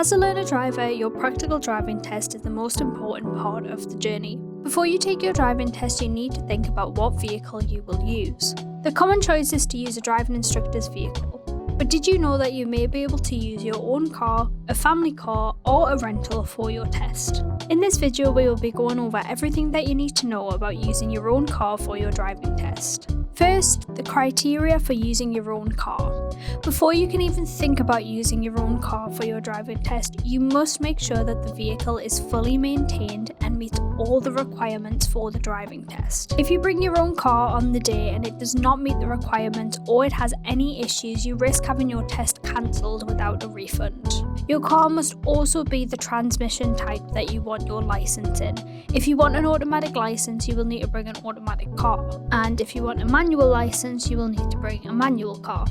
As a learner driver, your practical driving test is the most important part of the journey. Before you take your driving test, you need to think about what vehicle you will use. The common choice is to use a driving instructor's vehicle. But did you know that you may be able to use your own car, a family car, or a rental for your test? In this video, we will be going over everything that you need to know about using your own car for your driving test. First, the criteria for using your own car. Before you can even think about using your own car for your driving test, you must make sure that the vehicle is fully maintained and meets all the requirements for the driving test. If you bring your own car on the day and it does not meet the requirements or it has any issues, you risk having your test cancelled without a refund. Your car must also be the transmission type that you want your license in. If you want an automatic license, you will need to bring an automatic car. And if you want a manual license, you will need to bring a manual car.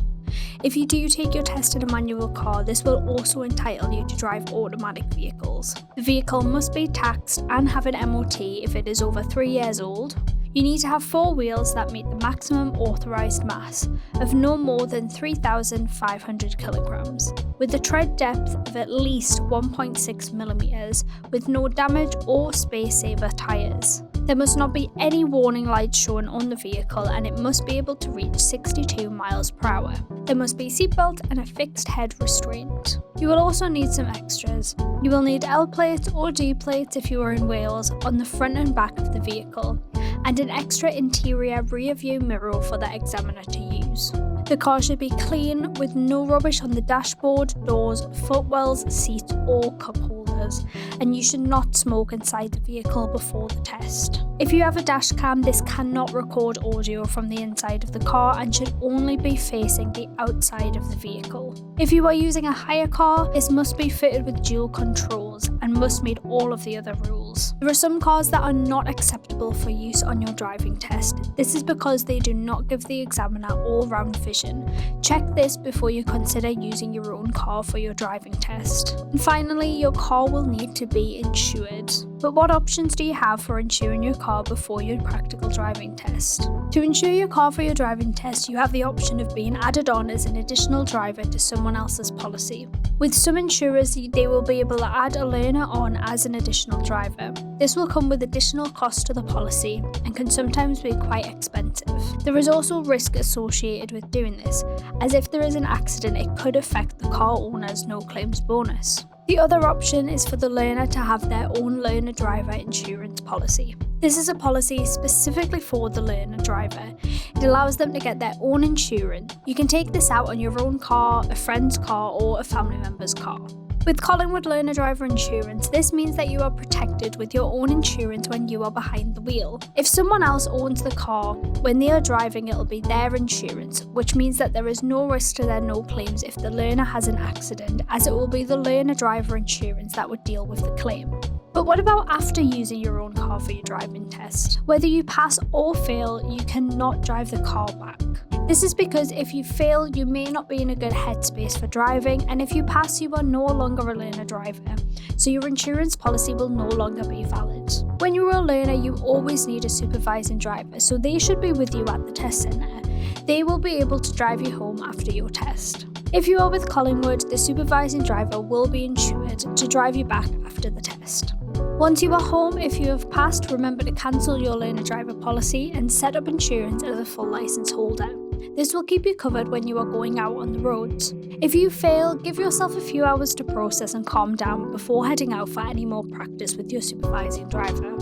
If you do take your test in a manual car, this will also entitle you to drive automatic vehicles. The vehicle must be taxed and have an MOT if it is over 3 years old. You need to have 4 wheels that meet the maximum authorised mass of no more than 3,500 kilograms, with a tread depth of at least 1.6 millimeters, with no damage or space saver tyres. There must not be any warning lights shown on the vehicle and it must be able to reach 62 miles per hour. There must be a seatbelt and a fixed head restraint. You will also need some extras. You will need L plates or D plates if you are in Wales on the front and back of the vehicle, and an extra interior rear view mirror for the examiner to use. The car should be clean with no rubbish on the dashboard, doors, footwells, seats or cup holders, and you should not smoke inside the vehicle before the test. If you have a dash cam, this cannot record audio from the inside of the car and should only be facing the outside of the vehicle. If you are using a hire car, this must be fitted with dual controls and must meet all of the other rules. There are some cars that are not acceptable for use on your driving test. This is because they do not give the examiner all-round vision. Check this before you consider using your own car for your driving test. And finally, your car will need to be insured. But what options do you have for insuring your car before your practical driving test? To insure your car for your driving test, you have the option of being added on as an additional driver to someone else's policy. With some insurers, they will be able to add a learner on as an additional driver. This will come with additional costs to the policy and can sometimes be quite expensive. There is also risk associated with doing this, as if there is an accident, it could affect the car owner's no claims bonus. The other option is for the learner to have their own learner driver insurance policy. This is a policy specifically for the learner driver. It allows them to get their own insurance. You can take this out on your own car, a friend's car, or a family member's car. With Collingwood Learner Driver Insurance, this means that you are protected with your own insurance when you are behind the wheel. If someone else owns the car, when they are driving it will be their insurance, which means that there is no risk to their no claims if the learner has an accident, as it will be the learner driver insurance that would deal with the claim. But what about after using your own car for your driving test? Whether you pass or fail, you cannot drive the car back. This is because if you fail, you may not be in a good headspace for driving, and if you pass, you are no longer a learner driver, so your insurance policy will no longer be valid. When you are a learner, you always need a supervising driver, so they should be with you at the test centre. They will be able to drive you home after your test. If you are with Collingwood, the supervising driver will be insured to drive you back after the test. Once you are home, if you have passed, remember to cancel your learner driver policy and set up insurance as a full licence holder. This will keep you covered when you are going out on the roads. If you fail, give yourself a few hours to process and calm down before heading out for any more practice with your supervising driver.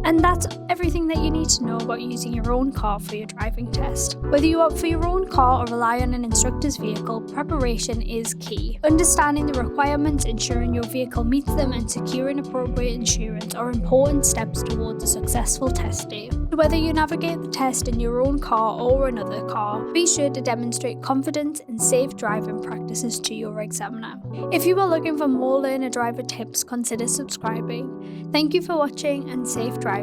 And that's everything that you need to know about using your own car for your driving test. Whether you opt for your own car or rely on an instructor's vehicle, preparation is key. Understanding the requirements, ensuring your vehicle meets them, and securing appropriate insurance are important steps towards a successful test day. Whether you navigate the test in your own car or another car, be sure to demonstrate confidence and safe driving practices to your examiner. If you are looking for more learner driver tips, consider subscribing. Thank you for watching and safe driving.